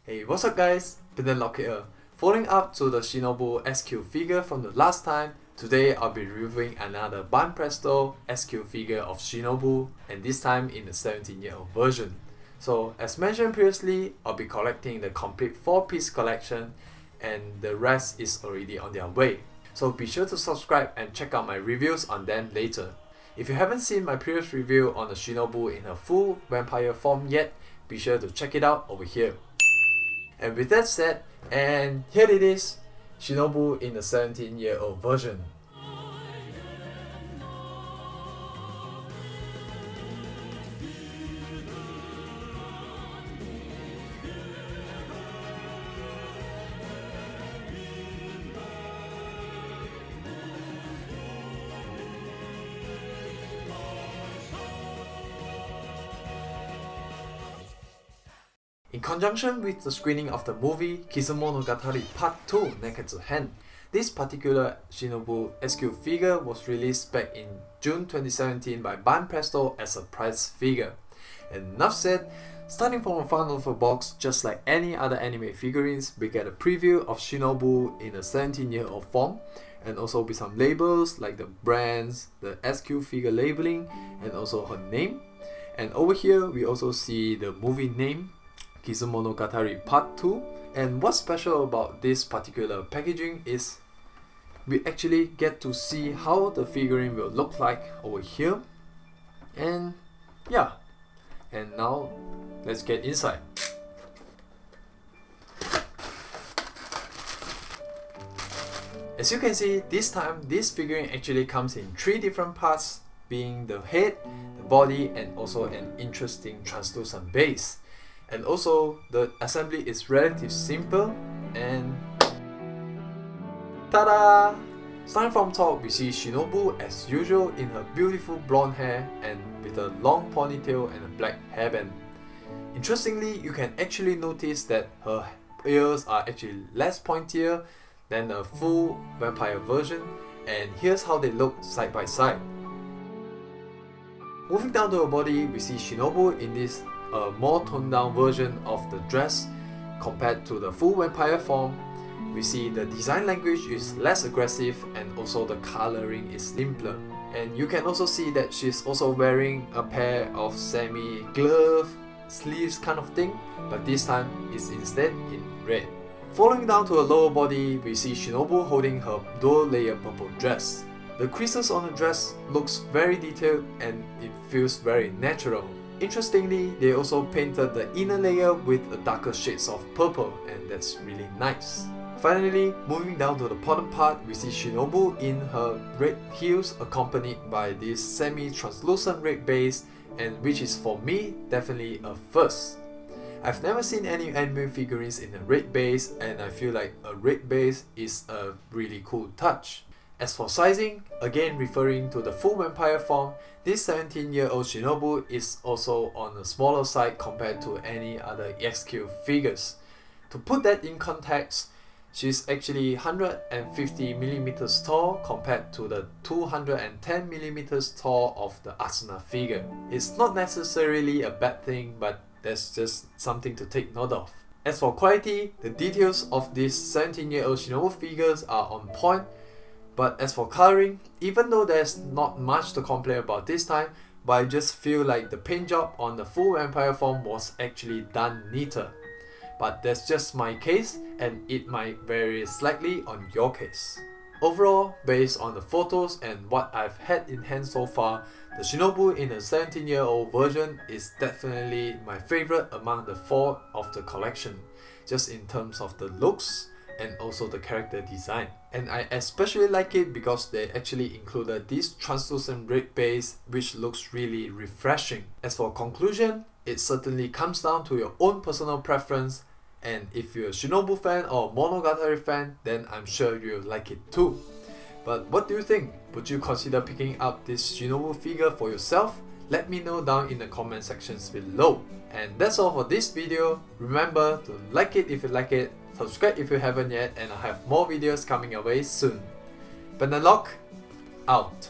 Hey, what's up guys? Brendanlok here. Following up to the Shinobu SQ figure from the last time, today I'll be reviewing another Banpresto SQ figure of Shinobu, and this time in the 17-year-old version. So as mentioned previously, I'll be collecting the complete 4-piece collection and the rest is already on their way. So be sure to subscribe and check out my reviews on them later. If you haven't seen my previous review on the Shinobu in her full vampire form yet, be sure to check it out over here. And with that said, and here it is, Shinobu in the 17-year-old version. In conjunction with the screening of the movie Monogatari Part 2 Neketsu Hen, this particular Shinobu SQ figure was released back in June 2017 by Banpresto as a prize figure. And enough said, starting from the front of the box, just like any other anime figurines, we get a preview of Shinobu in a 17-year-old form, and also with some labels like the brands, the SQ figure labeling, and also her name. And over here we also see the movie name, Monogatari Part 2. And what's special about this particular packaging is we actually get to see how the figurine will look like over here. And yeah, and now let's get inside. As you can see, this time this figurine actually comes in 3 different parts, being the head, the body, and also an interesting translucent base. And also the assembly is relatively simple, and ta-da! Starting from top, we see Shinobu as usual in her beautiful blonde hair and with a long ponytail and a black hairband. Interestingly, you can actually notice that her ears are actually less pointier than the full vampire version, and here's how they look side by side. Moving down to her body, we see Shinobu in this more toned down version of the dress compared to the full vampire form. We see the design language is less aggressive and also the coloring is simpler. And you can also see that she's also wearing a pair of semi-glove sleeves kind of thing, but this time it's instead in red. Following down to her lower body, we see Shinobu holding her dual layer purple dress. The creases on the dress looks very detailed and it feels very natural. Interestingly, they also painted the inner layer with a darker shades of purple, and that's really nice. Finally, moving down to the bottom part, we see Shinobu in her red heels accompanied by this semi-translucent red base, and which is for me definitely a first. I've never seen any anime figurines in a red base, and I feel like a red base is a really cool touch. As for sizing, again referring to the full vampire form, this 17-year-old Shinobu is also on the smaller side compared to any other SQ figures. To put that in context, she's actually 150mm tall compared to the 210mm tall of the Asuna figure. It's not necessarily a bad thing, but that's just something to take note of. As for quality, the details of these 17-year-old Shinobu figures are on point. But as for coloring, even though there's not much to complain about this time, but I just feel like the paint job on the full vampire form was actually done neater. But that's just my case, and it might vary slightly on your case. Overall, based on the photos and what I've had in hand so far, the Shinobu in the 17-year-old version is definitely my favorite among the 4 of the collection, just in terms of the looks and also the character design. And I especially like it because they actually included this translucent red base, which looks really refreshing. As for conclusion, it certainly comes down to your own personal preference, and if you're a Shinobu fan or Monogatari fan, then I'm sure you'll like it too. But what do you think? Would you consider picking up this Shinobu figure for yourself? Let me know down in the comment sections below. And that's all for this video. Remember to like it if you like it, subscribe if you haven't yet, and I have more videos coming your way soon. Brendanlok, out.